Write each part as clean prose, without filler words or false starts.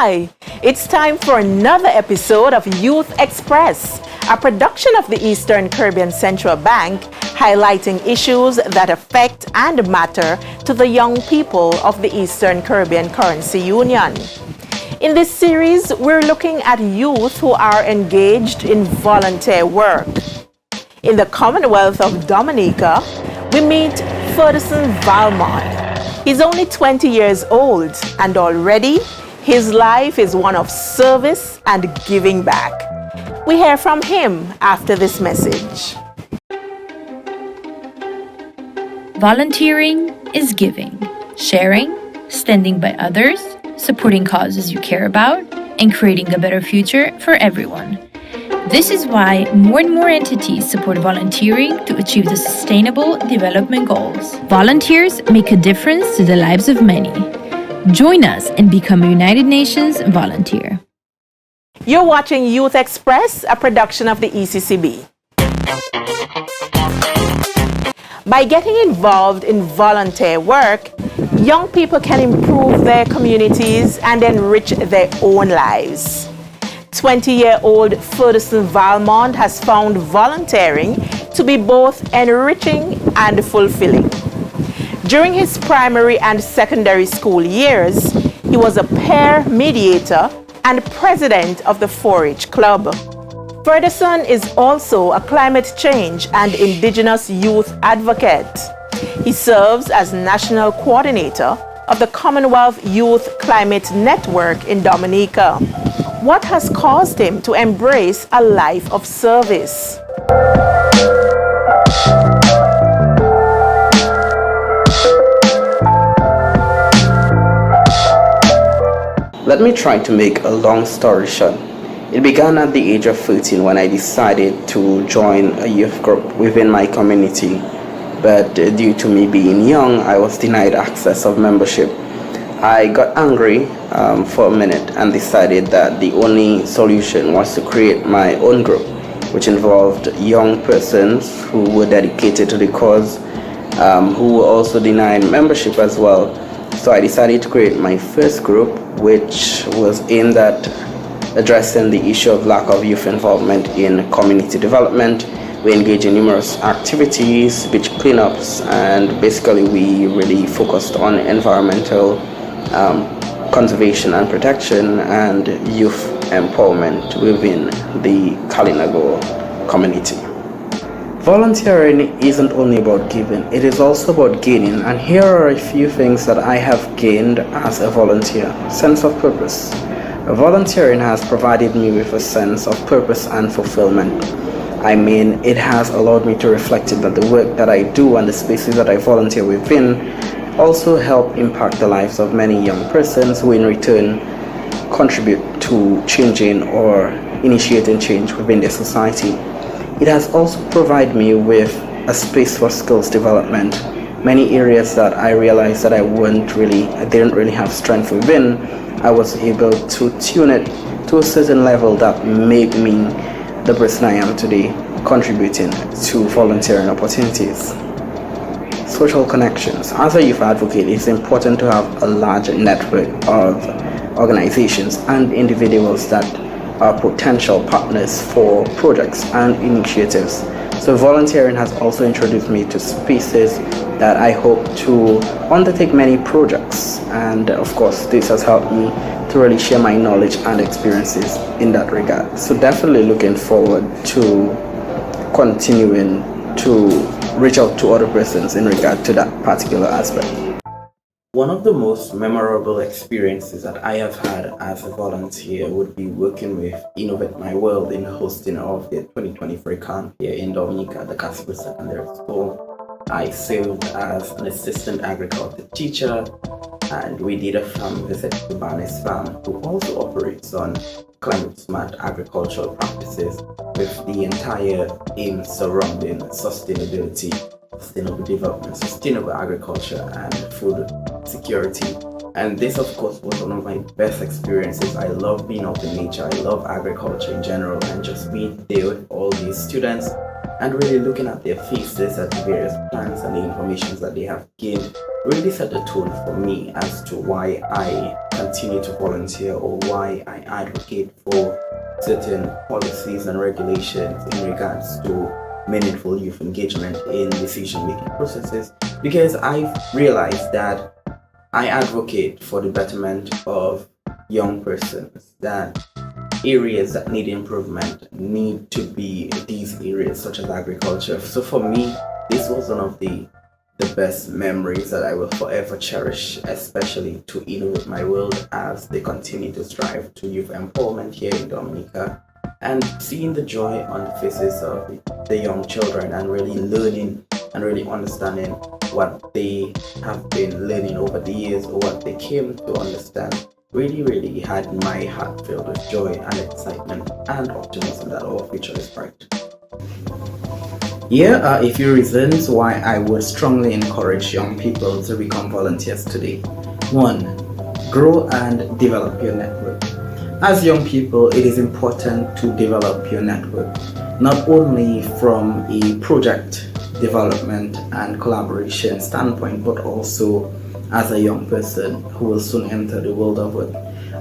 Hi, it's time for another episode of Youth Xpress, a production of the Eastern Caribbean Central Bank, highlighting issues that affect and matter to the young people of the Eastern Caribbean Currency Union. In this series, we're looking at youth who are engaged in volunteer work. In the Commonwealth of Dominica, we meet Ferdison Valmond. He's only 20 years old, and already his life is one of service and giving back. We hear from him after this message. Volunteering is giving, sharing, standing by others, supporting causes you care about, and creating a better future for everyone. This is why more and more entities support volunteering to achieve the Sustainable Development Goals. Volunteers make a difference to the lives of many. Join us and become a United Nations volunteer. You're watching Youth Xpress, a production of the ECCB. By getting involved in volunteer work, young people can improve their communities and enrich their own lives. 20-year-old Ferdison Valmond has found volunteering to be both enriching and fulfilling. During his primary and secondary school years, he was a peer mediator and president of the 4-H Club. Ferdison is also a climate change and indigenous youth advocate. He serves as national coordinator of the Commonwealth Youth Climate Network in Dominica. What has caused him to embrace a life of service? Let me try to make a long story short. It began at the age of 13 when I decided to join a youth group within my community. But due to me being young, I was denied access of membership. I got angry for a minute and decided that the only solution was to create my own group, which involved young persons who were dedicated to the cause, who were also denied membership as well. So I decided to create my first group, which was aimed at addressing the issue of lack of youth involvement in community development. We engage in numerous activities, beach cleanups, and basically we really focused on environmental conservation and protection and youth empowerment within the Kalinago community. Volunteering isn't only about giving, it is also about gaining, and here are a few things that I have gained as a volunteer. Sense of purpose. Volunteering has provided me with a sense of purpose and fulfillment. I mean, it has allowed me to reflect that the work that I do and the spaces that I volunteer within also help impact the lives of many young persons who in return contribute to changing or initiating change within their society. It has also provided me with a space for skills development. Many areas that I realized that I didn't really have strength within, I was able to tune it to a certain level that made me the person I am today, contributing to volunteering opportunities. Social connections. As a youth advocate, it's important to have a large network of organizations and individuals that are potential partners for projects and initiatives. So volunteering has also introduced me to spaces that I hope to undertake many projects, and of course this has helped me to really share my knowledge and experiences in that regard. So definitely looking forward to continuing to reach out to other persons in regard to that particular aspect. One of the most memorable experiences that I have had as a volunteer would be working with Innovate My World in hosting of the 2023 camp here in Dominica at the Xpress Secondary School. I served as an assistant agriculture teacher, and we did a farm visit to Barnes Farm, who also operates on climate smart agricultural practices with the entire aim surrounding sustainability, sustainable development, sustainable agriculture, and food security. And this of course was one of my best experiences. I love being out in nature, I love agriculture in general, and just being there with all these students and really looking at their faces at the various plants and the information that they have gained really set the tone for me as to why I continue to volunteer or why I advocate for certain policies and regulations in regards to meaningful youth engagement in decision-making processes, because I've realized that I advocate for the betterment of young persons, that areas that need improvement need to be these areas such as agriculture. So for me, this was one of the best memories that I will forever cherish, especially to innovate my world as they continue to strive to youth empowerment here in Dominica, and seeing the joy on the faces of the young children and really learning and really understanding what they have been learning over the years or what they came to understand really had my heart filled with joy and excitement and optimism that our future is bright. Here are a few reasons why I would strongly encourage young people to become volunteers today. 1. Grow and develop your network. As young people, it is important to develop your network, not only from a project development and collaboration standpoint, but also as a young person who will soon enter the world of work.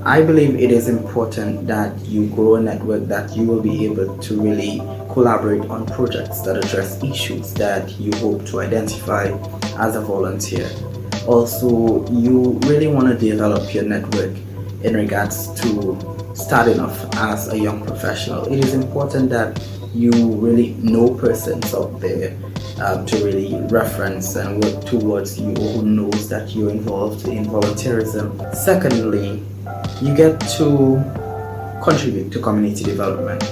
I believe it is important that you grow a network that you will be able to really collaborate on projects that address issues that you hope to identify as a volunteer. Also, you really want to develop your network in regards to starting off as a young professional. It is important that you really know persons out there to really reference and work towards you, who knows that you're involved in volunteerism. Secondly, you get to contribute to community development.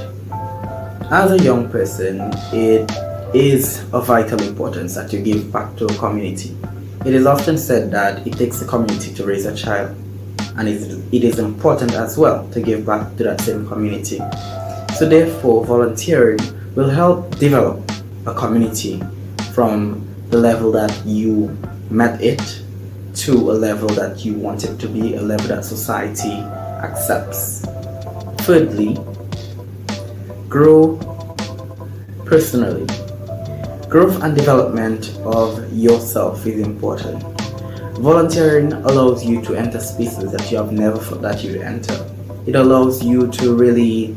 As a young person, it is of vital importance that you give back to a community. It is often said that it takes a community to raise a child, and it is important as well to give back to that same community. So therefore, volunteering will help develop a community from the level that you met it to a level that you want it to be, a level that society accepts. Thirdly, grow personally. Growth and development of yourself is important. Volunteering allows you to enter spaces that you have never thought that you'd enter. It allows you to really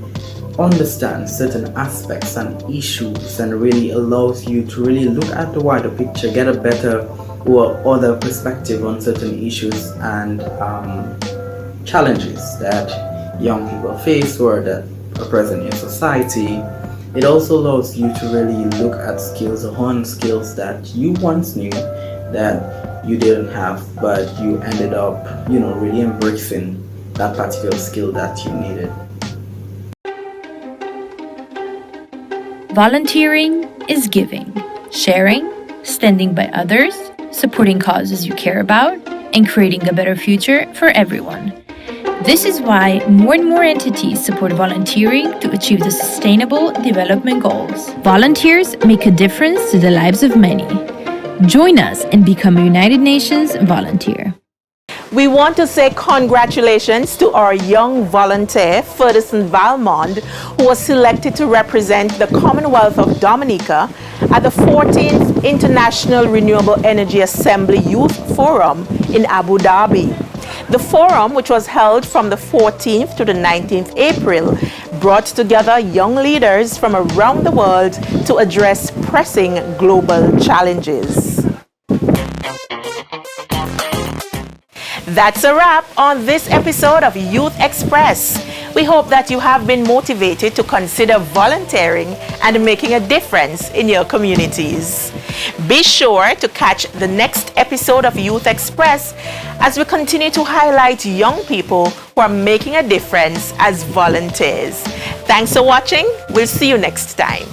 understand certain aspects and issues, and really allows you to really look at the wider picture, get a better or other perspective on certain issues and challenges that young people face or that are present in society. It also allows you to really look at skills that you once knew that you didn't have, but you ended up, really embracing that particular skill that you needed. Volunteering is giving, sharing, standing by others, supporting causes you care about, and creating a better future for everyone. This is why more and more entities support volunteering to achieve the Sustainable Development Goals. Volunteers make a difference to the lives of many. Join us and become a United Nations volunteer. We want to say congratulations to our young volunteer, Ferdison Valmond, who was selected to represent the Commonwealth of Dominica at the 14th International Renewable Energy Assembly Youth Forum in Abu Dhabi. The forum, which was held from the 14th to the 19th April, brought together young leaders from around the world to address pressing global challenges. That's a wrap on this episode of Youth Xpress. We hope that you have been motivated to consider volunteering and making a difference in your communities. Be sure to catch the next episode of Youth Xpress as we continue to highlight young people who are making a difference as volunteers. Thanks for watching. We'll see you next time.